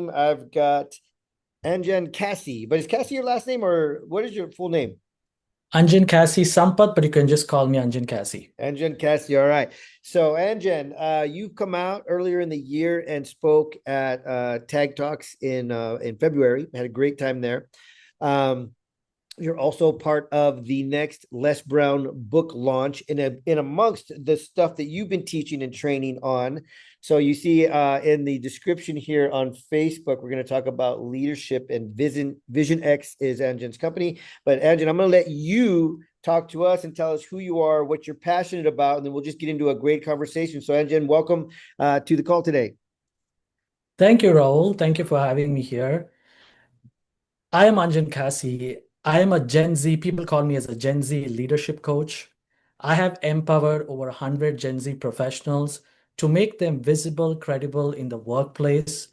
I've got Anjan Cassie, but is Cassie your last name or what is your full name? Anjan Sampath, but you can just call me Anjan Cassie. Anjan Cassie. All right. So Anjan, you've come out earlier in the year and spoke at Tag Talks in February. Had a great time there. Um, you're also part of the next Les Brown book launch in amongst the stuff that you've been teaching and training on. So you see in the description here on Facebook, we're going to talk about leadership and vision. Vision X is Anjan's company. But Anjan, I'm going to let you talk to us and tell us who you are, what you're passionate about, and then we'll just get into a great conversation. So Anjan, welcome to the call today. Thank you, Raul. Thank you for having me here. I am Anjan Cassie. I am a Gen Z, people call me as a Gen Z leadership coach. I have empowered over 100 Gen Z professionals to make them visible, credible in the workplace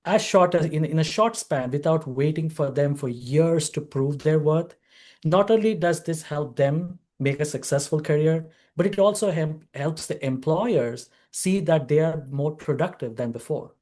as short as in a short span without waiting for them for years to prove their worth. Not only does this help them make a successful career, but it also helps the employers see that they are more productive than before.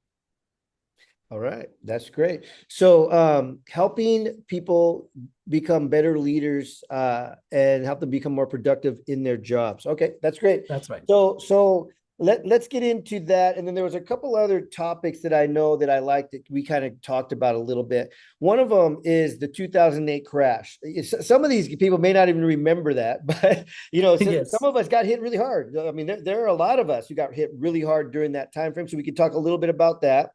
All right, that's great. So, helping people become better leaders and help them become more productive in their jobs. Okay, that's great. That's right. So let's get into that. And then there was a couple other topics that I know that I liked that we kind of talked about a little bit. One of them is the 2008 crash. Some of these people may not even remember that, but some Yes. of us got hit really hard. I mean, there are a lot of us who got hit really hard during that time frame. So we could talk a little bit about that.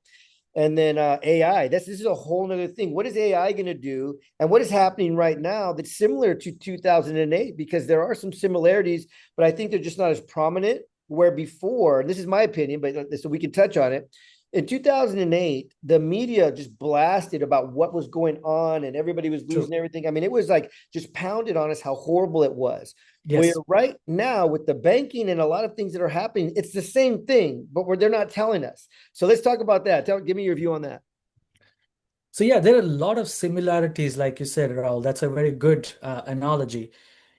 And then AI. This is a whole nother thing. What is AI going to do? And what is happening right now that's similar to 2008? Because there are some similarities, but I think they're just not as prominent. Where before, and this is my opinion, but so we can touch on it. In 2008, the media just blasted about what was going on and everybody was losing True. everything. I mean, it was like just pounded on us how horrible it was. Where Yes. right now, with the banking and a lot of things that are happening, it's the same thing, but they're not telling us. So let's talk about that. Give me your view on that. So yeah, there are a lot of similarities, like you said, Raul. That's a very good analogy.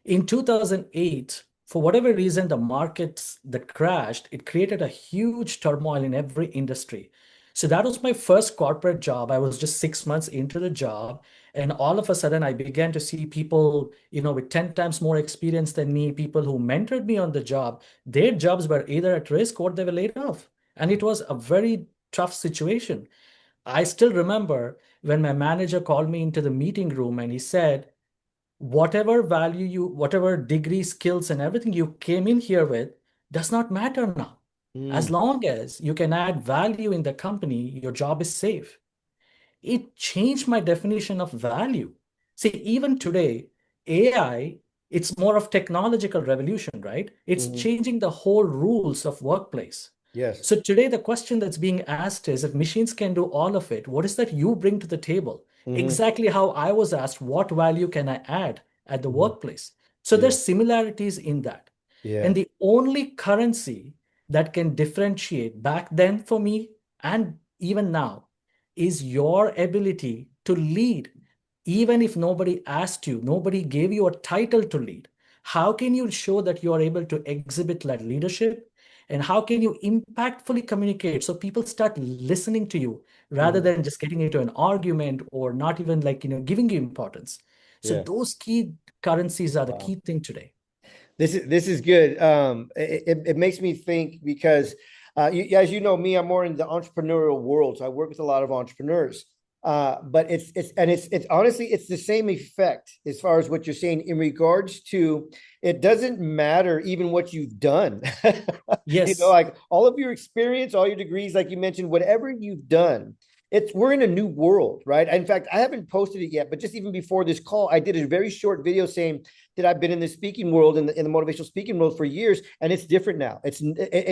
In 2008, for whatever reason, the markets that crashed, it created a huge turmoil in every industry. So that was my first corporate job. I was just 6 months into the job, and all of a sudden, I began to see people, with 10 times more experience than me, people who mentored me on the job. Their jobs were either at risk or they were laid off, and it was a very tough situation. I still remember when my manager called me into the meeting room and he said, whatever degree, skills, and everything you came in here with does not matter now. As Mm, long as you can add value in the company, your job is safe. It changed my definition of value. See, even today, AI, it's more of technological revolution, right? It's mhm. changing the whole rules of workplace. Yes. So today, the question that's being asked is if machines can do all of it, what is that you bring to the table? Hmm. Exactly how I was asked, what value can I add at the Hmm. workplace? So Yeah. there's similarities in that. Yeah. And the only currency that can differentiate back then for me and even now is your ability to lead. Even if nobody asked you, nobody gave you a title to lead. How can you show that you are able to exhibit that leadership? And how can you impactfully communicate so people start listening to you rather Mhm. than just getting into an argument or not even giving you importance? So Yeah. those key currencies are the Wow. key thing today. This is good. It makes me think because, as you know me, I'm more in the entrepreneurial world, so I work with a lot of entrepreneurs. But it's honestly it's the same effect as far as what you're saying in regards to it doesn't matter even what you've done. Yes. Like all of your experience, all your degrees, like you mentioned, whatever you've done. We're in a new world, right? In fact, I haven't posted it yet, but just even before this call, I did a very short video saying that I've been in the speaking world in the motivational speaking world for years, and it's different now.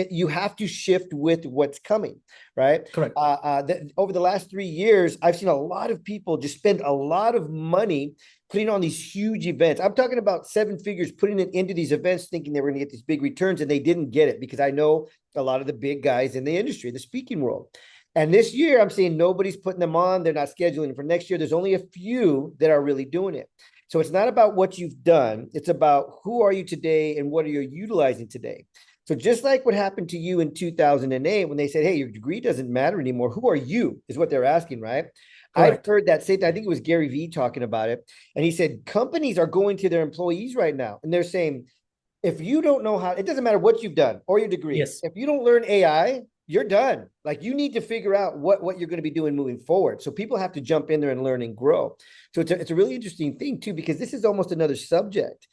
You have to shift with what's coming, right? Correct. Over the last 3 years, I've seen a lot of people just spend a lot of money putting on these huge events. I'm talking about seven figures putting it into these events, thinking they were going to get these big returns, and they didn't get it because I know a lot of the big guys in the industry, the speaking world. And this year, I'm seeing nobody's putting them on. They're not scheduling for next year. There's only a few that are really doing it. So it's not about what you've done. It's about who are you today and what are you utilizing today. So just like what happened to you in 2008 when they said, hey, your degree doesn't matter anymore. Who are you is what they're asking, right? I've Correct. heard that same thing. I think it was Gary Vee talking about it. And he said companies are going to their employees right now and they're saying, if you don't know how, it doesn't matter what you've done or your degree. Yes. If you don't learn AI, you're done. Like you need to figure out what you're going to be doing moving forward. So people have to jump in there and learn and grow. So it's a really interesting thing too, because this is almost another subject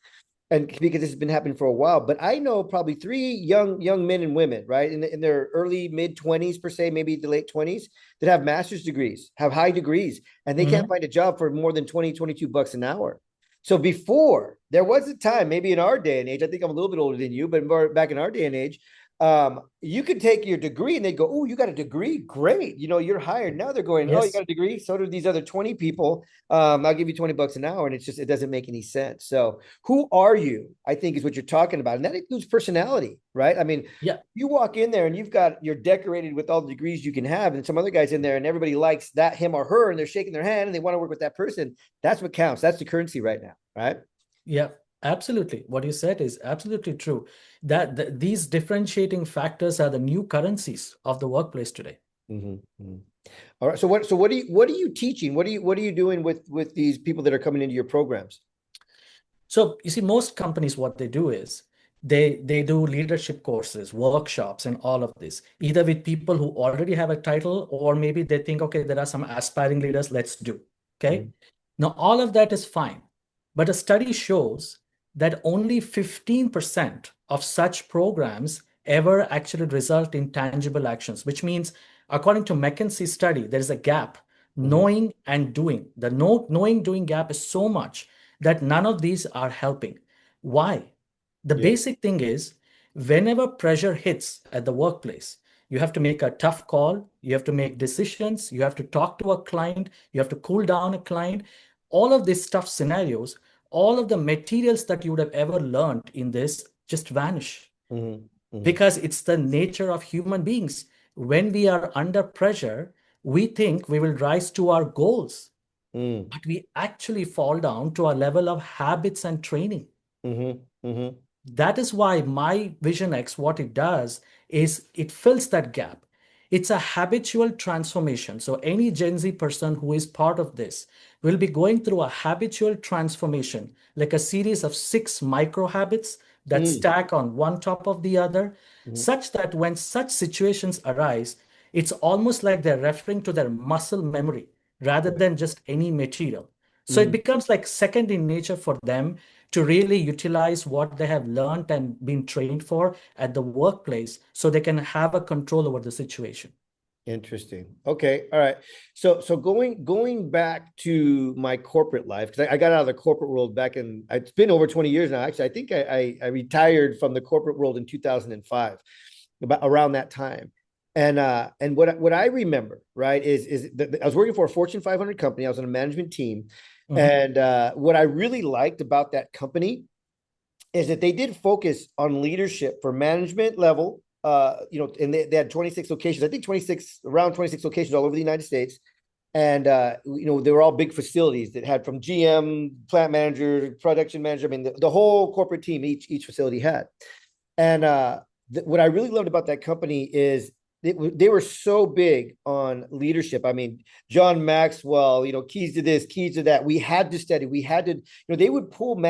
and because this has been happening for a while. But I know probably three young men and women, right, in their early mid 20s per se, maybe the late 20s, that have master's degrees, have high degrees, and they can't Hmm. find a job for more than 20, 22 bucks an hour. So before there was a time, maybe in our day and age, I think I'm a little bit older than you, but more back in our day and age, you could take your degree and they go, oh, you got a degree? Great. You're hired. Now they're going, oh, you got Yes. a degree? So do these other 20 people. I'll give you 20 bucks an hour. And it doesn't make any sense. So who are you? I think is what you're talking about. And that includes personality, right? I mean, Yeah. you walk in there and you're decorated with all the degrees you can have, and some other guys in there and everybody likes that him or her and they're shaking their hand and they want to work with that person. That's what counts. That's the currency right now, right? Yeah, absolutely. What you said is absolutely true. These differentiating factors are the new currencies of the workplace today. Mm-hmm. All right. So what are you teaching? What are you doing with these people that are coming into your programs? So you see, most companies, what they do is they do leadership courses, workshops, and all of this, either with people who already have a title, or maybe they think, okay, there are some aspiring leaders, let's do. Okay. Mm-hmm. Now, all of that is fine. But a study shows that only 15% of such programs ever actually result in tangible actions, which means, according to McKinsey's study, there is a gap, Mm-hmm. knowing and doing. The knowing doing gap is so much that none of these are helping. Why? The Yeah. basic thing is, whenever pressure hits at the workplace, you have to make a tough call, you have to make decisions, you have to talk to a client, you have to cool down a client. All of these tough scenarios, all of the materials that you would have ever learned in this just vanish, Mm-hmm. Mm-hmm. because it's the nature of human beings. When we are under pressure, we think we will rise to our goals, Mm-hmm. but we actually fall down to a level of habits and training. Mm-hmm. Mm-hmm. That is why my Vision X, what it does is it fills that gap. It's a habitual transformation. So any Gen Z person who is part of this will be going through a habitual transformation, like a series of 6 micro habits that stack on one top of the other, Mm-hmm. such that when such situations arise, it's almost like they're referring to their muscle memory rather than just any material. So it Mm-hmm. becomes like second in nature for them to really utilize what they have learned and been trained for at the workplace, so they can have a control over the situation. Interesting. Okay. All right. So going back to my corporate life, because I got out of the corporate world back in, it's been over 20 years now. Actually, I think I retired from the corporate world in 2005, about around that time. And what I remember, right, is that I was working for a Fortune 500 company. I was on a management team. Mhm. And what I really liked about that company is that they did focus on leadership for management level. And they had 26 locations. I think around 26 locations all over the United States. And they were all big facilities that had from GM, plant manager, production manager. I mean, the whole corporate team each facility had. And what I really loved about that company is they were so big on leadership. I mean, John Maxwell, keys to this, keys to that. We had to study. We had to, they would pull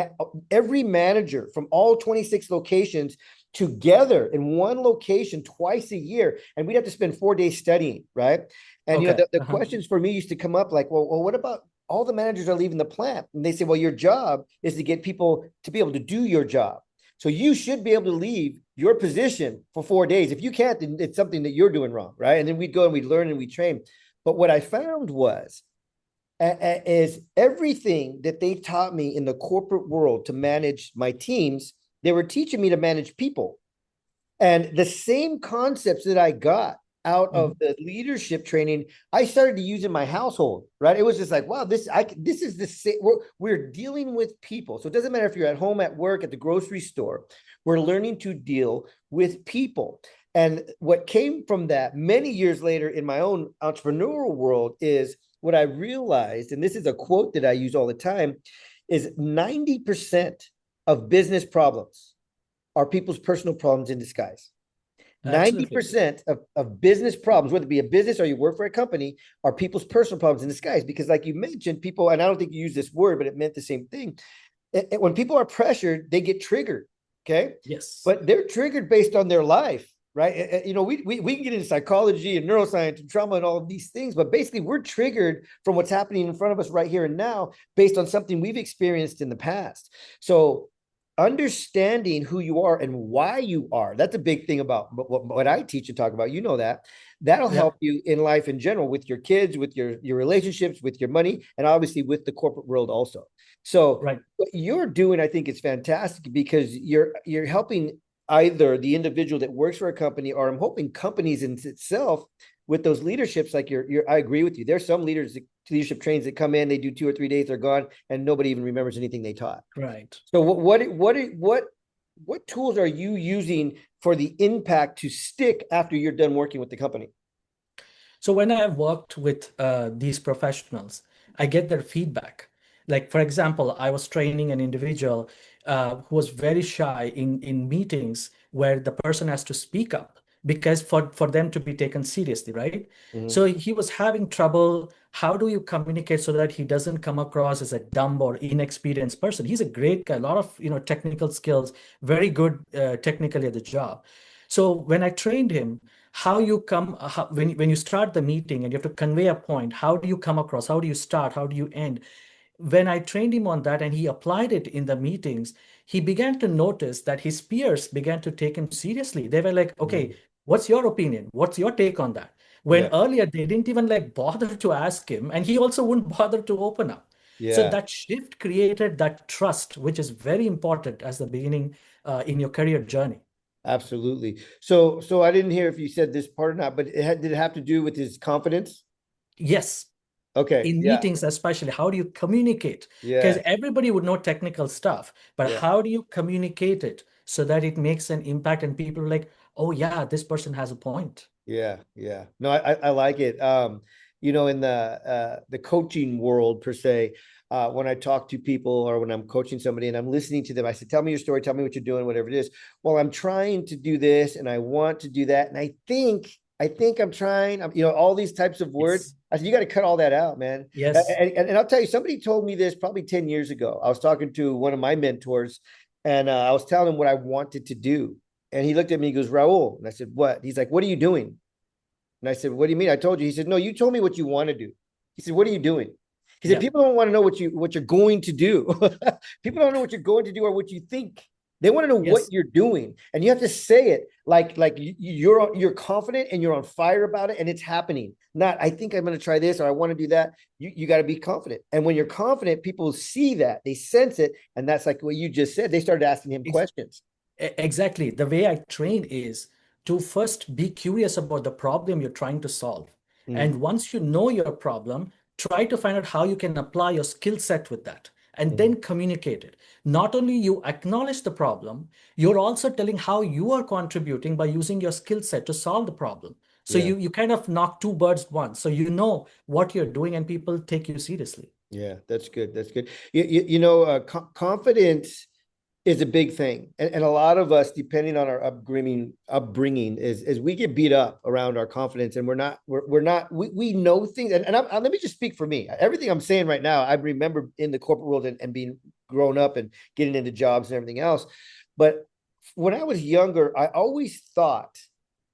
every manager from all 26 locations together in one location twice a year. And we'd have to spend 4 days studying, right? And, Okay. the questions for me used to come up like, well, what about all the managers are leaving the plant? And they say, well, your job is to get people to be able to do your job. So you should be able to leave your position for 4 days. If you can't, then it's something that you're doing wrong, right? And then we'd go and we'd learn and we'd train. But what I found is everything that they taught me in the corporate world to manage my teams, they were teaching me to manage people. And the same concepts that I got out of Mhm. the leadership training, I started to use in my household, right? It was just like, wow, this is the same. We're dealing with people. So it doesn't matter if you're at home, at work, at the grocery store, we're learning to deal with people. And what came from that many years later in my own entrepreneurial world is what I realized, and this is a quote that I use all the time, is 90% of business problems are people's personal problems in disguise. Absolutely. 90% of business problems, whether it be a business or you work for a company, are people's personal problems in disguise. Because, like you mentioned, people, and I don't think you used this word, but it meant the same thing. When people are pressured, they get triggered. Okay. Yes. But they're triggered based on their life, right? You know, we can get into psychology and neuroscience and trauma and all of these things, but basically we're triggered from what's happening in front of us right here and now based on something we've experienced in the past. So understanding who you are and why you are, that's a big thing about what I teach and talk about. You know that that'll Yeah. help you in life in general, with your kids, with your relationships, with your money, and obviously with the corporate world also. So Right. what you're doing, I think, is fantastic because you're helping either the individual that works for a company, or I'm hoping companies in itself, with those leaderships. Like I agree with you. There's some leadership trains that come in, they do 2 or 3 days, they're gone, and nobody even remembers anything they taught. Right. So what tools are you using for the impact to stick after you're done working with the company? So when I have worked with these professionals, I get their feedback. Like, for example, I was training an individual who was very shy in meetings where the person has to speak up because for them to be taken seriously, right? Mm-hmm. So he was having trouble. How do you communicate so that he doesn't come across as a dumb or inexperienced person? He's a great guy, a lot of technical skills, very good technically at the job. So when I trained him, how you come when you start the meeting and you have to convey a point, how do you come across, how do you start, how do you end? When I trained him on that and he applied it in the meetings, he began to notice that his peers began to take him seriously. They were like, okay, Mm-hmm. what's your opinion, what's your take on that? When Yeah. earlier they didn't even like bother to ask him, and he also wouldn't bother to open up. So Yeah. that shift created that trust, which is very important as the beginning in your career journey. Absolutely. So I didn't hear if you said this part or not, but did it have to do with his confidence? Yes. Okay. In Yeah. meetings especially, how do you communicate? Because Yeah. everybody would know technical stuff, but Yeah. how do you communicate it so that it makes an impact and people are like, oh yeah, this person has a point. Yeah, yeah. No, I like it. In the coaching world per se, when I talk to people or when I'm coaching somebody and I'm listening to them, I said, "Tell me your story. Tell me what you're doing, whatever it is." Well, I'm trying to do this and I want to do that, and I think I'm trying. All these types of words. Yes. I said, "You got to cut all that out, man." Yes. And I'll tell you, somebody told me this probably 10 years ago. I was talking to one of my mentors, and I was telling him what I wanted to do. And he looked at me, he goes, "Raul." And I said, "What?" He's like, "What are you doing?" And I said, "What do you mean? I told you." He said, "No, you told me what you want to do." He said, "What are you doing?" He said, Yeah. "People don't want to know what you're going to do." People don't know what you're going to do or what you think. They want to know what Yes. you're doing. And you have to say it like you're confident and you're on fire about it and it's happening. Not, "I think I'm going to try this or I want to do that." You got to be confident. And when you're confident, people see that, they sense it. And that's like what you just said. They started asking him Ex- questions. Exactly. The way I train is to first be curious about the problem you're trying to solve. Mm-hmm. And once you know your problem, try to find out how you can apply your skill set with that and Mm-hmm. then communicate it. Not only you acknowledge the problem, you're also telling how you are contributing by using your skill set to solve the problem. So Yeah. you kind of knock two birds at once. So you know what you're doing and people take you seriously. Yeah, that's good. That's good. Confidence is a big thing, and a lot of us, depending on our upbringing, is we get beat up around our confidence, and we know things. Let me just speak for me. Everything I'm saying right now, I remember in the corporate world and being grown up and getting into jobs and everything else. But when I was younger, I always thought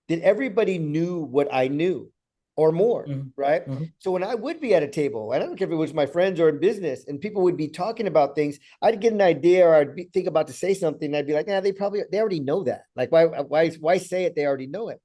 that everybody knew what I knew or more, Mhm. right? Mhm. So when I would be at a table, and I don't care if it was my friends or in business, and people would be talking about things, I'd get an idea or think about to say something, and I'd be like, "Yeah, they already know that. Like, why say it? They already know it."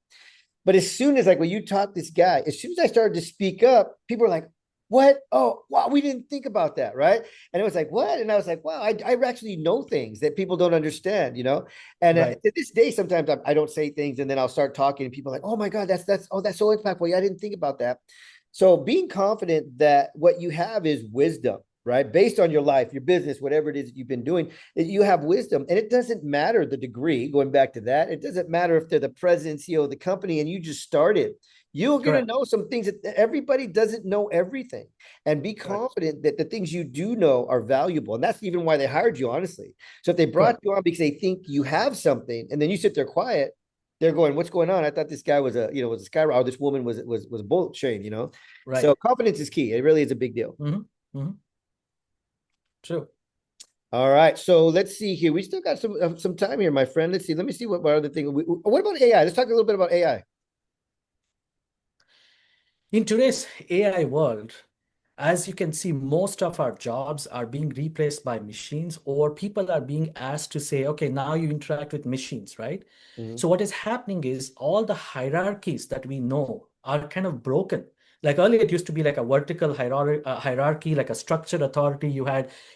But as soon as, like, when you talk this guy, as soon as I started to speak up, people were like, "What? Oh, wow, we didn't think about that, right?" And it was like, "What?" And I was like, "Wow, I actually know things that people don't understand." And Right. to this day, sometimes I don't say things, and then I'll start talking, and people are like, "Oh my God, that's so impactful. Yeah, I didn't think about that." So being confident that what you have is wisdom, right? Based on your life, your business, whatever it is that you've been doing, that you have wisdom. And it doesn't matter the degree, going back to that. It doesn't matter if they're the president, CEO of the company, and you just started. You're going to Correct. know some things that everybody doesn't know everything. And be Correct. confident that the things you do know are valuable. And that's even why they hired you, honestly. So if they brought Correct. you on because they think you have something and then you sit there quiet, they're going, what's going on? I thought this guy was was a skyrocket. Or this woman was a bullet train. Right. So confidence is key. It really is a big deal. Hmm. Hmm. True. All right. So let's see here. We still got some time here, my friend. Let's see. Let me see what other thing. What about AI? Let's talk a little bit about AI. In today's AI world, as you can see, most of our jobs are being replaced by machines, or people are being asked to say, okay, now you interact with machines, right? Mhm, So what is happening is all the hierarchies that we know are kind of broken. Like earlier, it used to be like a vertical hierarchy, like a structured authority.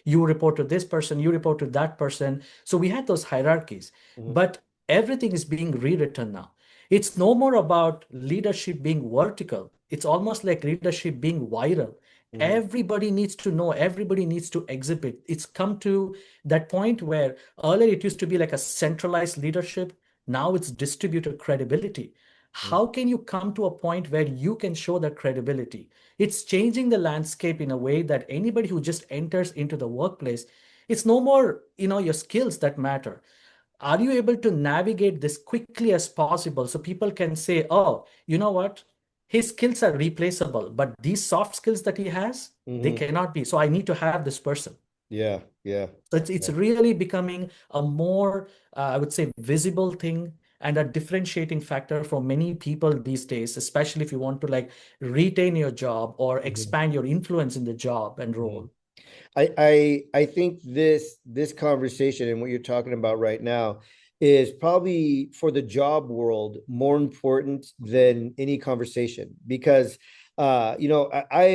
You report to this person, you report to that person. So we had those hierarchies, mhm, but everything is being rewritten now. It's no more about leadership being vertical. It's almost like leadership being viral. mhm, Everybody needs to know, everybody needs to exhibit. It's come to that point where earlier it used to be like a centralized leadership. Now it's distributed credibility. mhm, How can you come to a point where you can show that credibility? It's changing the landscape in a way that anybody who just enters into the workplace, it's no more, your skills that matter. Are you able to navigate this quickly as possible so people can say, oh, you know what? His skills are replaceable, but these soft skills that he has, they mhm. cannot be. So I need to have this person. Yeah, yeah, So it's yeah. really becoming a more, I would say, visible thing and a differentiating factor for many people these days, especially if you want to like retain your job or Mhm, expand your influence in the job and mhm. role. I think this conversation and what you're talking about right now is probably for the job world more important than any conversation because I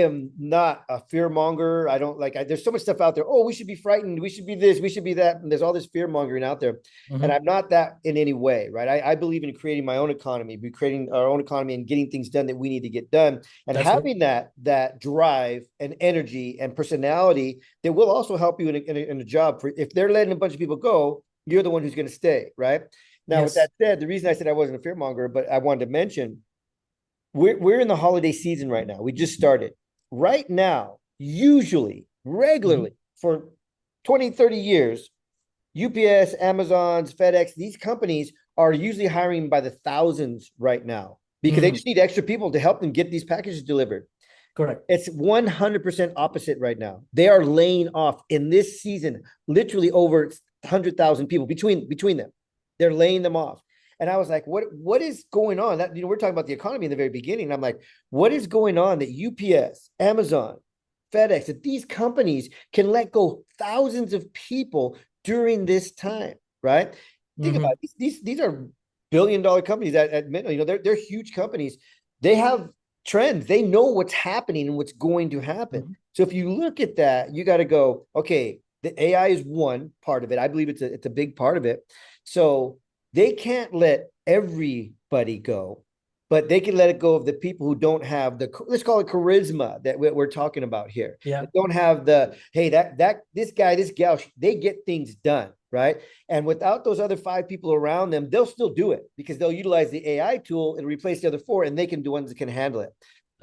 am not a fear monger. I don't there's so much stuff out there. Oh, we should be frightened. We should be this. We should be that. And there's all this fear mongering out there. And Mhm. I'm not that in any way, right? I believe in creating my own economy, be creating our own economy and getting things done that we need to get done and That's good. having that drive and energy and personality that will also help you in a job. For if they're letting a bunch of people go, you're the one who's going to stay, right? Now, with Yes. that said, the reason I said I wasn't a fear monger, but I wanted to mention we're in the holiday season right now. We just started. Right now, usually, Mhm. regularly for 20, 30 years, UPS, Amazon's, FedEx, these companies are usually hiring by the thousands right now because they Mhm. just need extra people to help them get these packages delivered. Correct. It's 100% opposite right now. They are laying off in this season, literally over 100,000 people between them. They're laying them off. And I was like, what is going on? That we're talking about the economy in the very beginning. And I'm like, what is going on that UPS, Amazon, FedEx, that these companies can let go thousands of people during this time, right? Think about Mhm. it. These are billion-dollar companies they're huge companies. They have trends. They know what's happening and what's going to happen. Mhm. So if you look at that, you got to go, okay, the AI is one part of it. I believe it's a big part of it. So they can't let everybody go, but they can let it go of the people who don't have the, let's call it charisma that we're talking about here. Yeah. That don't have the, hey, that this guy, this gal, they get things done, right? And without those other five people around them, they'll still do it because they'll utilize the AI tool and replace the other four, and they can do ones that can handle it.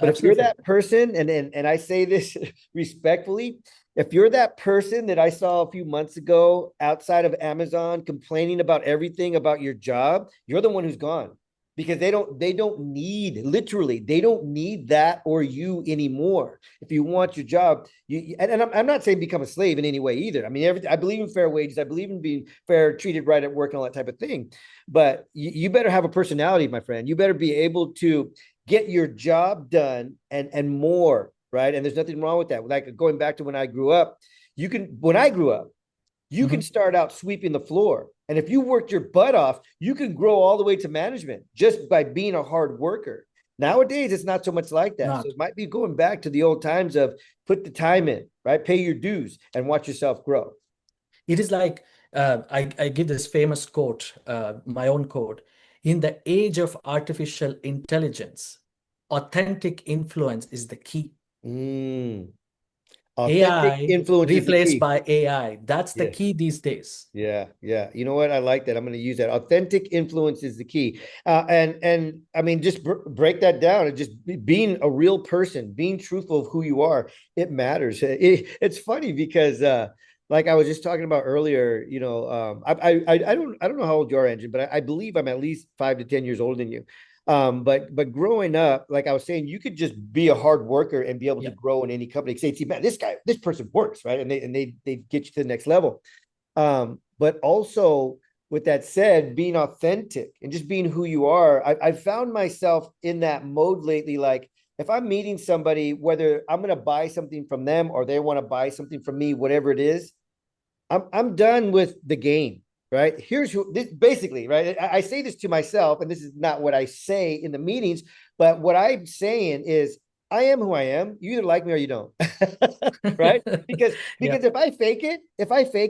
But if you're Absolutely. that person, and I say this respectfully, if you're that person that I saw a few months ago outside of Amazon complaining about everything about your job, you're the one who's gone because they don't need, literally, they don't need that or you anymore. If you want your job, and I'm not saying become a slave in any way either. I mean, I believe in fair wages. I believe in being fair, treated right at work and all that type of thing. But you better have a personality, my friend. You better be able to get your job done and more, right? And there's nothing wrong with that. Like going back to when I grew up, when I grew up, you can Mhm. start out sweeping the floor. And if you worked your butt off, you can grow all the way to management just by being a hard worker. Nowadays, it's not so much like that. So Not. it might be going back to the old times of put the time in, right? Pay your dues and watch yourself grow. It is like I give this famous quote, my own quote. In the age of artificial intelligence, authentic influence is the key. Mm. Authentic AI influence is the replaced key. by AI. That's the Yes. key these days. Yeah, yeah. You know what? I like that. I'm going to use that. Authentic influence is the key. And I mean, just break that down. And just being a real person, being truthful of who you are, it matters. It's funny because, like I was just talking about earlier, I don't know how old you are, Engine, but I believe I'm at least 5 to 10 years older than you. But growing up, like I was saying, you could just be a hard worker and be able to Yep. grow in any company. Say, see, man, this person works, right? And they get you to the next level. But also, with that said, being authentic and just being who you are, I found myself in that mode lately. Like, if I'm meeting somebody, whether I'm going to buy something from them or they want to buy something from me, whatever it is, I'm done with the game. Right. Here's who this basically, right. I say this to myself, and this is not what I say in the meetings, but what I'm saying is I am who I am. You either like me or you don't. Right. Because Yep. if I fake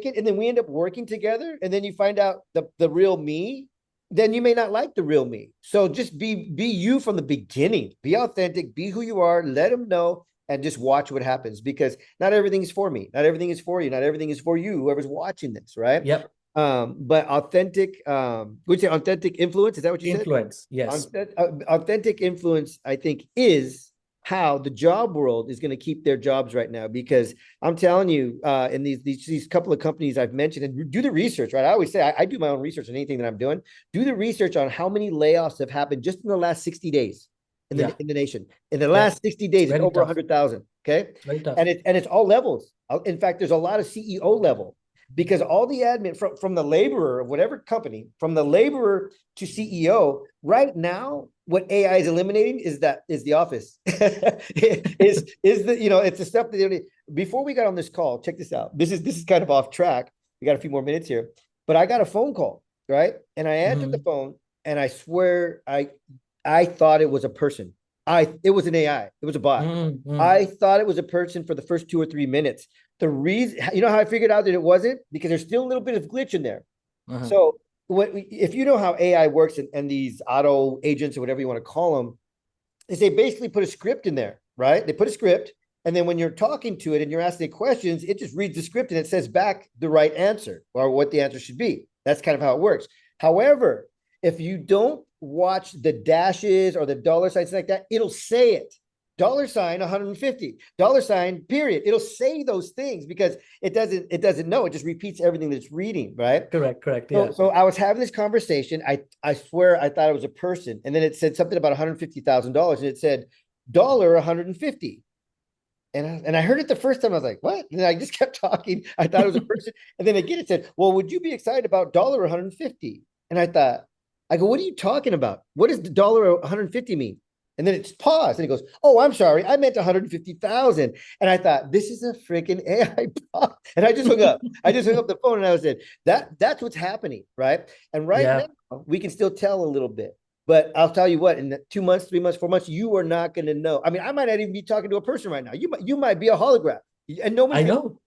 it and then we end up working together and then you find out the real me, then you may not like the real me. So just be you from the beginning. Be authentic, be who you are, let them know, and just watch what happens, because not everything is for me, not everything is for you, not everything is for you, whoever's watching this, right? Yep. But authentic, would you say authentic influence, is that what you said? Influence. Yes. Authentic influence, I think, is how the job world is going to keep their jobs right now. Because I'm telling you, in these couple of companies I've mentioned, and do the research, right? I always say I do my own research on anything that I'm doing. Do the research on how many layoffs have happened just in the last 60 days Yeah. in the nation. In the Yep. last 60 It's days, it's very over tough. 100,000. Okay, It's very tough. and it's all levels. In fact, there's a lot of CEO level, because all the admin from the laborer of whatever company, from the laborer to CEO, right now, what AI is eliminating is the office. Is the it's the stuff that before we got on this call. Check this out. This is kind of off track. We got a few more minutes here, but I got a phone call, right, and I answered the Mhm. phone, and I swear I thought it was a person. It was an AI. It was a bot. Mhm. I thought it was a person for the first 2 or 3 minutes. The reason, how I figured out that it wasn't, because there's still a little bit of glitch in there. Uh-huh. So if you know how AI works, and these auto agents or whatever you want to call them, is they basically put a script in there, right? They put a script, and then when you're talking to it and you're asking it questions, it just reads the script and it says back the right answer or what the answer should be. That's kind of how it works. However, if you don't watch the dashes or the dollar signs like that, it'll say it. $sign 150, $sign period. It'll say those things because it doesn't know. It just repeats everything that's reading, right? Correct. Correct. So, Yeah. so I was having this conversation. I swear I thought it was a person, and then it said something about $150,000, and it said $150. And I heard it the first time. I was like, what? And I just kept talking. I thought it was a person, and then again it said, well, would you be excited about $150? And I go, what are you talking about? What does the $150 mean? And then it's paused, and it goes, oh, I'm sorry, I meant 150,000. And I thought, this is a freaking AI bot. And I just hung up. I just hung up the phone, and I was said, that's what's happening, right? And right Yeah. now, we can still tell a little bit. But I'll tell you what, in 2 months, 3 months, 4 months, you are not going to know. I mean, I might not even be talking to a person right now. You might be a hologram, and no one's I going know.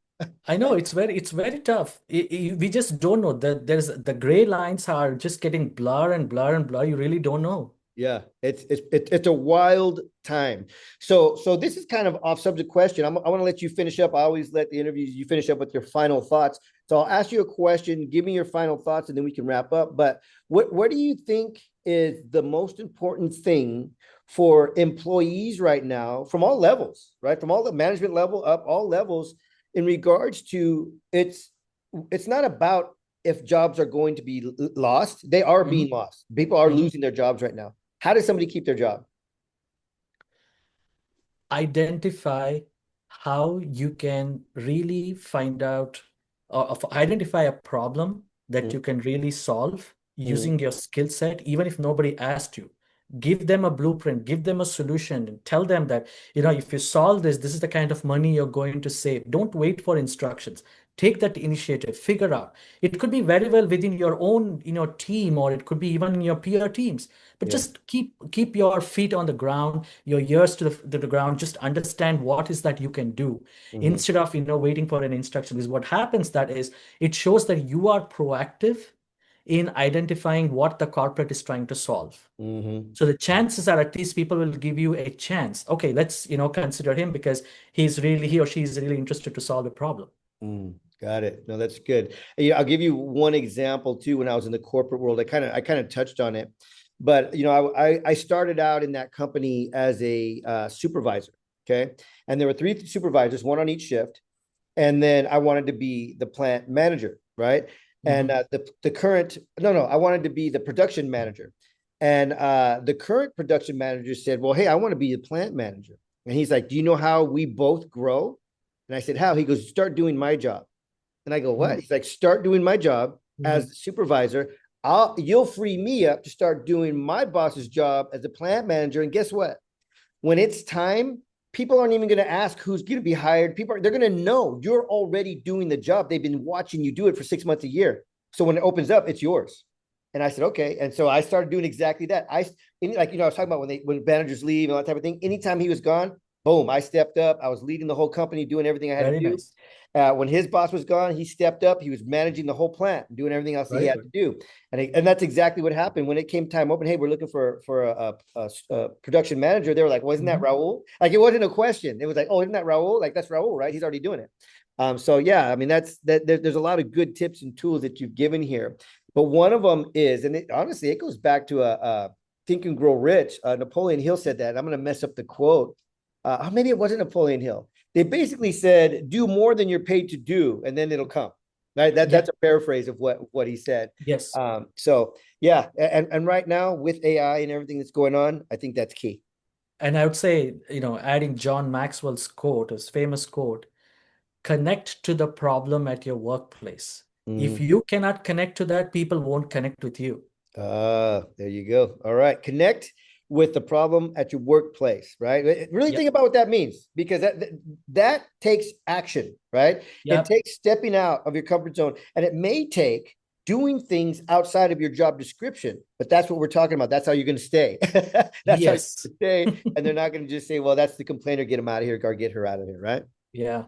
I know it's very tough. We just don't know. There's the gray lines are just getting blur and blur and blur. You really don't know. Yeah, it's a wild time. So this is kind of off subject question. I want to let you finish up. I always let the interviews you finish up with your final thoughts. So I'll ask you a question. Give me your final thoughts, and then we can wrap up. But what do you think is the most important thing for employees right now, from all levels, right, from all the management level up, all levels, in regards to it's not about if jobs are going to be lost. They are being Hmm. lost. People are Hmm. losing their jobs right now. How does somebody keep their job? Identify how you can really find out or identify a problem that you Mm, can really solve mm, using your skill set, even if nobody asked you. Give them a blueprint, give them a solution, and tell them that, if you solve this, this is the kind of money you're going to save. Don't wait for instructions. Take that initiative, figure out. It could be very well within your own, team, or it could be even in your peer teams. But yeah. just keep your feet on the ground, your ears to the ground. Just understand what is that you can do Hmm. instead of waiting for an instruction. Because what happens that is it shows that you are proactive, in identifying what the corporate is trying to solve. Mm-hmm. So the chances are at least people will give you a chance. Okay, let's, consider him because he or she is really interested to solve a problem. Got it. No, that's good. I'll give you one example too. When I was in the corporate world, I kind of touched on it, but I started out in that company as a supervisor. Okay, and there were three supervisors, one on each shift, and then I wanted to be the plant manager, right? And Mhm. the current no, I wanted to be the production manager, and the current production manager said, "Well, hey, I want to be the plant manager." And he's like, "Do you know how we both grow?" And I said, "How?" He goes, "Start doing my job." And I go, "What?" Mm. He's like, "Start doing my job as Mhm. the supervisor. You'll free me up to start doing my boss's job as the plant manager. And guess what? When it's time, people aren't even going to ask who's going to be hired. They're going to know you're already doing the job. They've been watching you do it for 6 months, a year. So when it opens up, it's yours." And I said, "Okay." And so I started doing exactly that. I was talking about when managers leave and all that type of thing. Anytime he was gone, boom, I stepped up. I was leading the whole company, doing everything I had to Very do. nice. When his boss was gone, he stepped up. He was managing the whole plant, doing everything else he Very had to good. do, and that's exactly what happened when it came time open. Hey, we're looking for a production manager. They were like, "Well, isn't that Mhm. Raul?" Like it wasn't a question. It was like, "Oh, isn't that Raul? Like that's Raul, right? He's already doing it." So yeah, I mean there's a lot of good tips and tools that you've given here, but one of them is, and honestly, it goes back to a Think and Grow Rich. Napoleon Hill said that. I'm going to mess up the quote. Maybe it wasn't Napoleon Hill. They basically said, "Do more than you're paid to do, and then it'll come." Right? That's Yep. a paraphrase of what he said. Yes. So yeah, and right now with AI and everything that's going on, I think that's key. And I would say, adding John Maxwell's quote, his famous quote, connect to the problem at your workplace. If Mm. you cannot connect to that, people won't connect with you. There you go. All right. Connect with the problem at your workplace, right? Really think Yep. about what that means, because that takes action, right? It Yep. takes stepping out of your comfort zone, and it may take doing things outside of your job description, but that's what we're talking about. That's how you're going to stay. That's how you're Yes. going to stay. And they're not going to just say, "Well, that's the complainer. Get him out of here, or get her out of here," right? Yeah.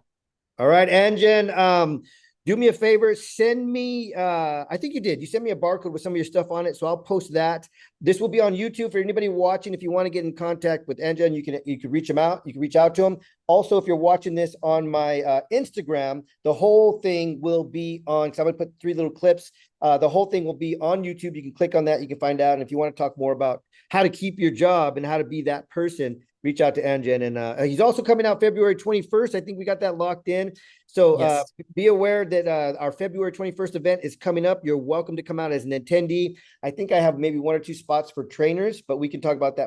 All right, Anjan, do me a favor, send me, I think you did. You sent me a barcode with some of your stuff on it, so I'll post that. This will be on YouTube for anybody watching. If you want to get in contact with Anjan, you can reach him out. You can reach out to him. Also, if you're watching this on my Instagram, the whole thing will be on, because I'm going to put 3 little clips. The whole thing will be on YouTube. You can click on that. You can find out. And if you want to talk more about how to keep your job and how to be that person, reach out to Anjan. And he's also coming out February 21st. I think we got that locked in. So Yes. be aware that our February 21st event is coming up. You're welcome to come out as an attendee. I think I have maybe 1 or 2 spots for trainers, but we can talk about that